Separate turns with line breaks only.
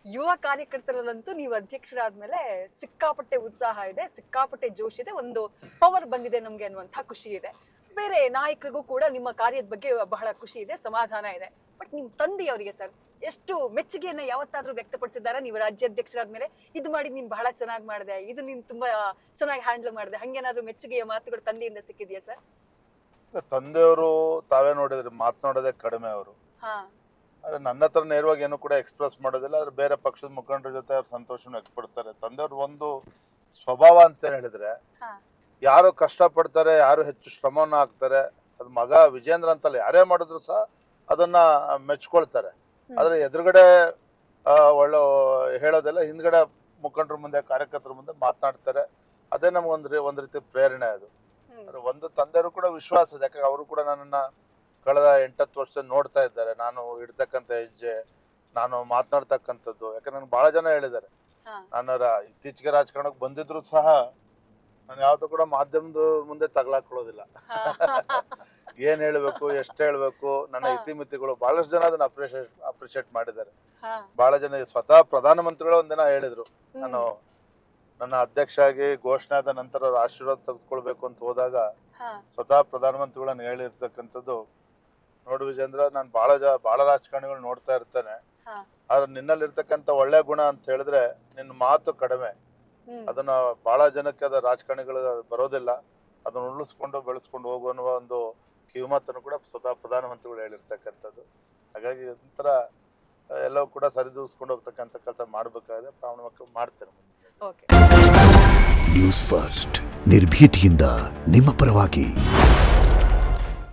ಯುವ ಕಾರ್ಯಕರ್ತರಲ್ಲಂತೂ ನೀವು ಅಧ್ಯಕ್ಷರಾದ್ಮೇಲೆ ಸಿಕ್ಕಾಪಟ್ಟೆ ಉತ್ಸಾಹ ಇದೆ, ಸಿಕ್ಕಾಪಟ್ಟೆ ಜೋಶ್ ಇದೆ, ಒಂದು ಪವರ್ ಬಂದಿದೆ ನಮ್ಗೆ ಅನ್ನುವಂಥ ಖುಷಿ ಇದೆ. ಬೇರೆ ನಾಯಕರಿಗೂ ಕೂಡ ನಿಮ್ಮ ಕಾರ್ಯದ ಬಗ್ಗೆ ಬಹಳ ಖುಷಿ ಇದೆ, ಸಮಾಧಾನ ಇದೆ. ಬಟ್ ನಿಮ್ ತಂದೆಯವರಿಗೆ ಸರ್ ಎಷ್ಟು ಮೆಚ್ಚುಗೆಯನ್ನ ಯಾವತ್ತಾದ್ರೂ ವ್ಯಕ್ತಪಡಿಸಿದ್ದಾರೆ? ನೀವು ರಾಜ್ಯಾಧ್ಯಕ್ಷರಾದ್ಮೇಲೆ ಇದು ಮಾಡಿ ನೀನ್ ಬಹಳ ಚೆನ್ನಾಗಿ ಮಾಡಿದೆ, ಇದು ನೀನ್ ತುಂಬಾ ಚೆನ್ನಾಗಿ ಹ್ಯಾಂಡಲ್ ಮಾಡಿದೆ, ಹಂಗೇನಾದ್ರೂ ಮೆಚ್ಚುಗೆಯ ಮಾತುಗಳು ತಂದೆಯಿಂದ ಸಿಕ್ಕಿದ್ಯಾ ಸರ್?
ತಂದೆಯವರು ತಾವೇ ನೋಡಿದ್ರು ಮಾತನಾಡೋದೇ ಕಡಿಮೆ ಅವರು.
ಹಾ
ಆದ್ರೆ ನನ್ನ ಹತ್ರ ನೇರವಾಗಿ ಏನು ಕೂಡ ಎಕ್ಸ್ಪ್ರೆಸ್ ಮಾಡೋದಿಲ್ಲ. ಆದ್ರೆ ಬೇರೆ ಪಕ್ಷದ ಮುಖಂಡರ ಜೊತೆ ಅವ್ರ ಸಂತೋಷನ ವ್ಯಕ್ತಪಡಿಸ್ತಾರೆ. ತಂದೆಯವ್ರ ಒಂದು ಸ್ವಭಾವ ಅಂತ ಹೇಳಿದ್ರೆ,
ಹಾ
ಯಾರು ಕಷ್ಟ ಪಡ್ತಾರೆ, ಯಾರು ಹೆಚ್ಚು ಶ್ರಮವನ್ನ ಹಾಕ್ತಾರೆ, ಅದು ಮಗ ವಿಜೇಂದ್ರ ಅಂತಲ್ಲ, ಯಾರೇ ಮಾಡಿದ್ರು ಸಹ ಅದನ್ನ ಮೆಚ್ಕೊಳ್ತಾರೆ. ಆದ್ರೆ ಎದುರುಗಡೆ ಒಳ್ಳೆ ಹೇಳೋದೆಲ್ಲ ಹಿಂದ್ಗಡೆ ಮುಖಂಡರ ಮುಂದೆ, ಕಾರ್ಯಕರ್ತರ ಮುಂದೆ ಮಾತನಾಡ್ತಾರೆ. ಅದೇ ನಮ್ಗೆ ಒಂದ್ ರೀತಿ ಪ್ರೇರಣೆ ಅದು. ಆದ್ರೆ ಒಂದು ತಂದೆಯವರು ಕೂಡ ವಿಶ್ವಾಸ ಇದೆ, ಯಾಕಂದ್ರೆ ಅವರು ಕೂಡ ನನ್ನನ್ನ ಕಳೆದ 8-10 ವರ್ಷ ನೋಡ್ತಾ ಇದ್ದಾರೆ. ನಾನು ಇಡ್ತಕ್ಕಂಥ ಹೆಜ್ಜೆ, ನಾನು ಮಾತನಾಡ್ತಕ್ಕಂಥದ್ದು. ಯಾಕಂದ್ರೆ ನನ್ಗೆ ಬಹಳ ಜನ ಹೇಳಿದ್ದಾರೆ, ನಾನು ಇತ್ತೀಚೆಗೆ ರಾಜಕಾರಣಕ್ಕೆ ಬಂದಿದ್ರು ಸಹ ನಾನು ಯಾವ್ದು ಕೂಡ ಮಾಧ್ಯಮದ ಮುಂದೆ ತಗಲಾಕೊಳ್ಳೋದಿಲ್ಲ. ಏನ್ ಹೇಳ್ಬೇಕು, ಎಷ್ಟು ಹೇಳ್ಬೇಕು, ನನ್ನ ಇತಿಮಿತಿಗಳು ಬಹಳಷ್ಟು ಜನ ಅದನ್ನ ಅಪ್ರಿಶಿಯೇಟ್ ಮಾಡಿದ್ದಾರೆ. ಬಹಳ ಜನ ಸ್ವತಃ ಪ್ರಧಾನಮಂತ್ರಿಗಳು ಒಂದಿನ ಹೇಳಿದ್ರು, ನಾನು ನನ್ನ ಅಧ್ಯಕ್ಷ ಆಗಿ ಘೋಷಣೆ ಆದ ನಂತರ ಅವ್ರ ಆಶೀರ್ವಾದ ತೆಗೆದುಕೊಳ್ಬೇಕು ಅಂತ ಹೋದಾಗ ಸ್ವತಃ ಪ್ರಧಾನಮಂತ್ರಿಗಳನ್ನ ಹೇಳಿರ್ತಕ್ಕಂಥದ್ದು, ನೋಡು ವಿಜೇಂದ್ರ, ನಾನು ಬಹಳ ರಾಜಕಾರಣಿಗಳು ನೋಡ್ತಾ ಇರ್ತೇನೆ, ಆದ್ರೆ ನಿನ್ನಲ್ಲಿರ್ತಕ್ಕಂಥ ಒಳ್ಳೆ ಗುಣ ಅಂತ ಹೇಳಿದ್ರೆ ನಿನ್ನ ಮಾತು ಕಡಿಮೆ. ಅದನ್ನ ಬಹಳ ಜನಕ್ಕೆ ಅದ ರಾಜಕಾರಣಿಗಳು ಬರೋದಿಲ್ಲ, ಅದನ್ನ ಉಳಿಸ್ಕೊಂಡು ಬೆಳೆಸ್ಕೊಂಡು ಹೋಗುವ ಒಂದು ಕಿವಿಮಾತನ್ನು ಕೂಡ ಸ್ವತಃ ಪ್ರಧಾನಮಂತ್ರಿಗಳು ಹೇಳಿರ್ತಕ್ಕಂಥದ್ದು. ಹಾಗಾಗಿ ಒಂಥರ ಎಲ್ಲವೂ ಕೂಡ ಸರಿದೂಗಿಸ್ಕೊಂಡು ಹೋಗ್ತಕ್ಕಂಥ ಕೆಲಸ ಮಾಡ್ಬೇಕಾಗಿದೆ, ಪ್ರಾಮಾಣಿಕವಾಗಿ ಮಾಡ್ತೇನೆ.
ನ್ಯೂಸ್ ಫಸ್ಟ್ ನಿರ್ಭೀತಿಯಿಂದ ನಿಮ್ಮ ಪರವಾಗಿ.